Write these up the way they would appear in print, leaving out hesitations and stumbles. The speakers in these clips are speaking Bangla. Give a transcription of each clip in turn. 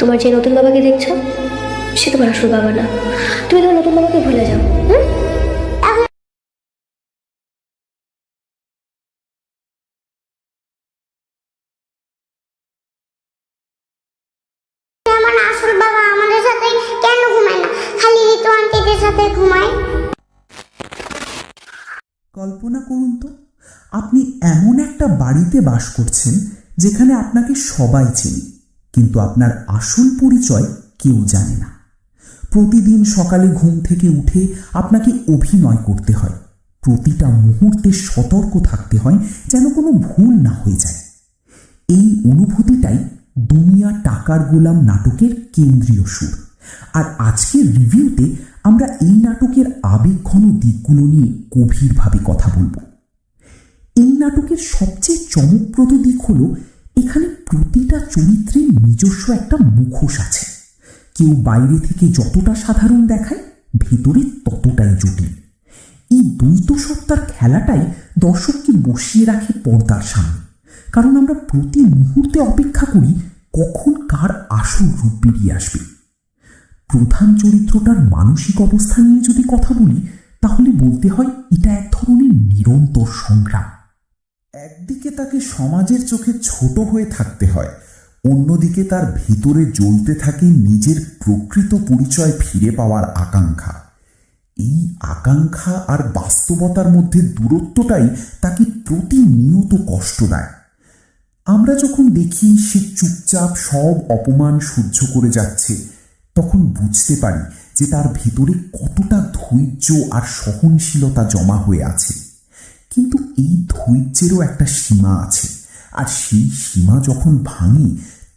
তোমার যে নতুন বাবাকে দেখছো সে তোমার আসল বাবা না। তুমি তোমার নতুন বাবাকে ভুলে যাও। আমার আসল বাবা আমাদের সাথে কেন ঘুমায় না, খালি ঋতু আন্টিদের সাথে ঘুমায়। কল্পনা করুন তো, আপনি এমন একটা বাড়িতে বাস করছেন যেখানে আপনাকে সবাই চেনে, কিন্তু আপনার আসল পরিচয় কেউ জানে না। প্রতিদিন সকালে ঘুম থেকে উঠে আপনাকে অভিনয় করতে হয়, প্রতিটা মুহূর্তে সতর্ক থাকতে হয় যেন কোনো ভুল না হয়ে যায়। এই অনুভূতিটাই দুনিয়া টাকার গোলাম নাটকের কেন্দ্রীয় সুর। আর আজকের রিভিউতে আমরা এই নাটকের আবেগঘন দিকগুলো নিয়ে গভীরভাবে কথা বলবো। এই নাটকের সবচেয়ে চমকপ্রদ দিক হলো এখানে প্রতিটা চরিত্রের নিজস্ব একটা মুখোশ আছে। কেউ বাইরে থেকে যতটা সাধারণ দেখায়, ভেতরে ততটাই জটিল। এই দ্বৈত সত্তার খেলাটাই দর্শককে বসিয়ে রাখে পর্দার সামনে, কারণ আমরা প্রতি মুহূর্তে অপেক্ষা করি কখন কার আসল রূপ বেরিয়ে আসবে। প্রধান চরিত্রটার মানসিক অবস্থা নিয়ে যদি কথা বলি, তাহলে বলতে হয় এটা এক ধরনের নিরন্তর সংগ্রাম। একদিকে তাকে সমাজের চোখে ছোট হয়ে থাকতে হয়, অন্যদিকে তার ভিতরে জ্বলতে থাকে নিজের প্রকৃত পরিচয় ফিরে পাওয়ার আকাঙ্ক্ষা। এই আকাঙ্ক্ষা আর বাস্তবতার মধ্যে দূরত্বটাই তাকে প্রতিনিয়ত কষ্ট দেয়। আমরা যখন দেখি সে চুপচাপ সব অপমান সহ্য করে যাচ্ছে, তখন বুঝতে পারি যে তার ভিতরে কতটা ধৈর্য আর সহনশীলতা জমা হয়ে আছে। কিন্তু এই ধৈর্যেরও একটা সীমা আছে, আর সেই সীমা যখন ভাঙে,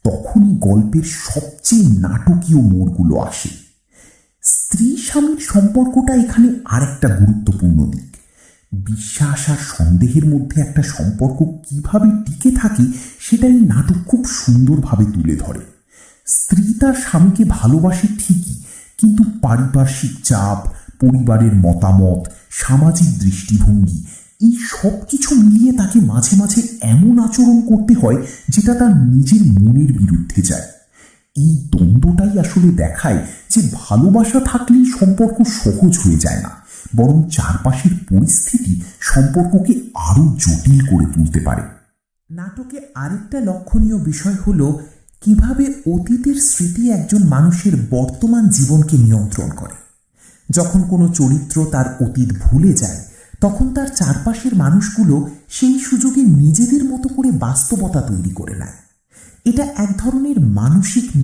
তখনই গল্পের সবচেয়ে নাটকীয় মোড়গুলো আসে। স্ত্রী স্বামীর সম্পর্কটা এখানে আরেকটা গুরুত্বপূর্ণ দিক। বিশ্বাস আর সন্দেহের মধ্যে একটা সম্পর্ক কিভাবে টিকে থাকে সেটাই নাটক খুব সুন্দরভাবে তুলে ধরে। স্ত্রী তার স্বামীকে ভালোবাসে ঠিকই, কিন্তু পারিপার্শ্বিক চাপ, পরিবারের মতামত, সামাজিক দৃষ্টিভঙ্গি, এই সব কিছু মিলিয়ে তাকে মাঝে মাঝে এমন আচরণ করতে হয় যেটা তার নিজের মনের বিরুদ্ধে যায়। এই দ্বন্দ্বটাই আসলে দেখায় যে ভালোবাসা থাকলেই সম্পর্ক সহজ হয়ে যায় না, বরং চারপাশের পরিস্থিতি সম্পর্ককে আরো জটিল করে তুলতে পারে। নাটকে আরেকটা লক্ষণীয় বিষয় হলো কিভাবে অতীতের স্মৃতি একজন মানুষের বর্তমান জীবনকে নিয়ন্ত্রণ করে। যখন কোনো চরিত্র তার অতীত ভুলে যায়, তখন তার চারপাশের মানুষগুলো সেই সুযোগে নিজেদের মতো করে বাস্তবতা তৈরি করে নেয়। এটা এক ধরনের মানসিক